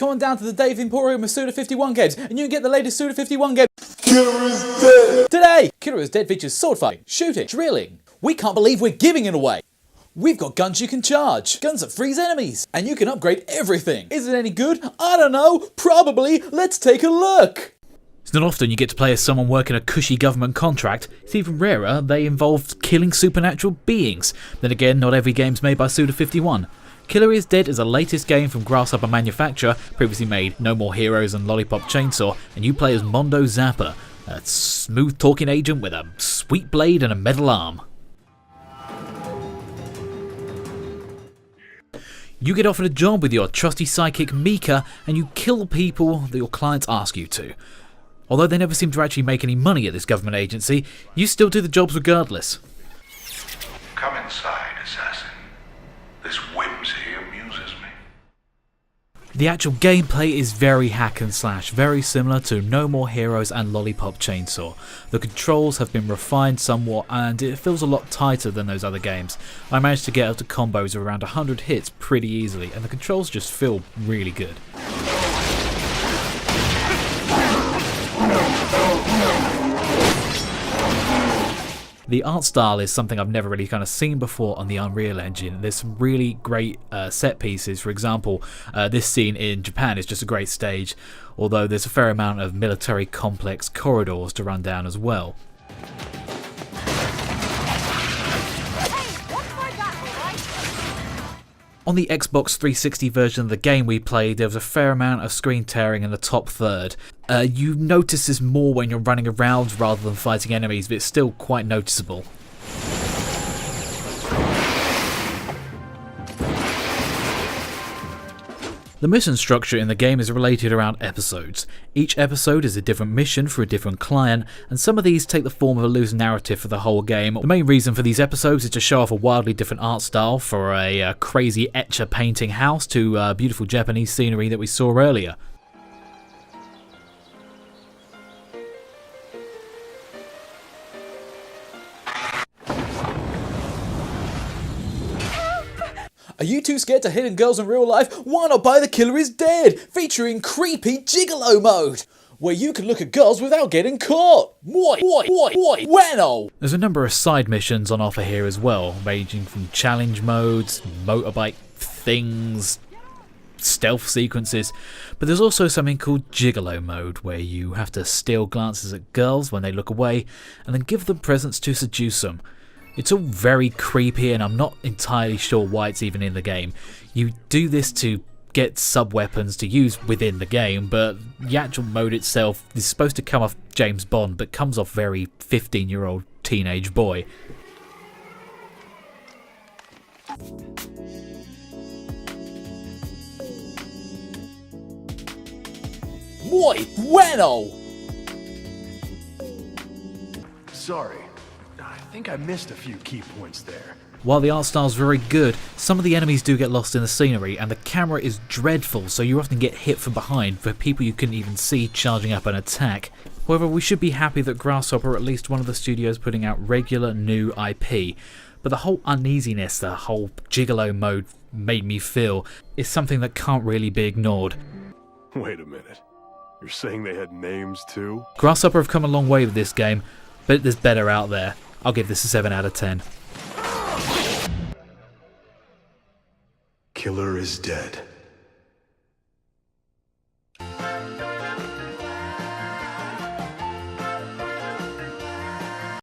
Come on down to the Dave Emporium of Suda51 games and you can get the latest Suda51 game, Killer is Dead! Today! Killer is Dead features sword fighting, shooting, drilling. We can't believe we're giving it away! We've got guns you can charge, guns that freeze enemies, and you can upgrade everything. Is it any good? I don't know, probably. Let's take a look. It's not often you get to play as someone working a cushy government contract. It's even rarer they involve killing supernatural beings. Then again, not every game's made by Suda51. Killer is Dead is the latest game from Grasshopper manufacturer, previously made No More Heroes and Lollipop Chainsaw, and you play as Mondo Zapper, a smooth talking agent with a sweet blade and a metal arm. You get offered a job with your trusty sidekick Mika and you kill people that your clients ask you to. Although they never seem to actually make any money at this government agency, you still do the jobs regardless. Come inside, assassin. This whimsy amuses me. The actual gameplay is very hack and slash, very similar to No More Heroes and Lollipop Chainsaw. The controls have been refined somewhat and it feels a lot tighter than those other games. I managed to get up to combos of around 100 hits pretty easily and the controls just feel really good. The art style is something I've never really kind of seen before on the Unreal Engine. There's some really great set pieces. For example, this scene in Japan is just a great stage, although there's a fair amount of military complex corridors to run down as well. On the Xbox 360 version of the game we played, there was a fair amount of screen tearing in the top third. You notice this more when you're running around rather than fighting enemies, but it's still quite noticeable. The mission structure in the game is related around episodes. Each episode is a different mission for a different client, and some of these take the form of a loose narrative for the whole game. The main reason for these episodes is to show off a wildly different art style, for a crazy etcher painting house to beautiful Japanese scenery that we saw earlier. Are you too scared to hit girls in real life? Why not buy The Killer is Dead, featuring creepy gigolo mode, where you can look at girls without getting caught. Bueno! There's a number of side missions on offer here as well, ranging from challenge modes, motorbike things, stealth sequences, but there's also something called gigolo mode, where you have to steal glances at girls when they look away, and then give them presents to seduce them. It's all very creepy and I'm not entirely sure why it's even in the game. You do this to get sub-weapons to use within the game, but the actual mode itself is supposed to come off James Bond, but comes off very 15-year-old teenage boy. Muy bueno! Sorry. I think I missed a few key points there. While the art style's very good, some of the enemies do get lost in the scenery and the camera is dreadful, so you often get hit from behind for people you couldn't even see charging up an attack. However, we should be happy that Grasshopper are at least one of the studios putting out regular new IP, but the whole uneasiness the whole gigolo mode made me feel is something that can't really be ignored. Wait a minute, you're saying they had names too? Grasshopper have come a long way with this game, but there's better out there. I'll give this a 7 out of 10. Killer is Dead.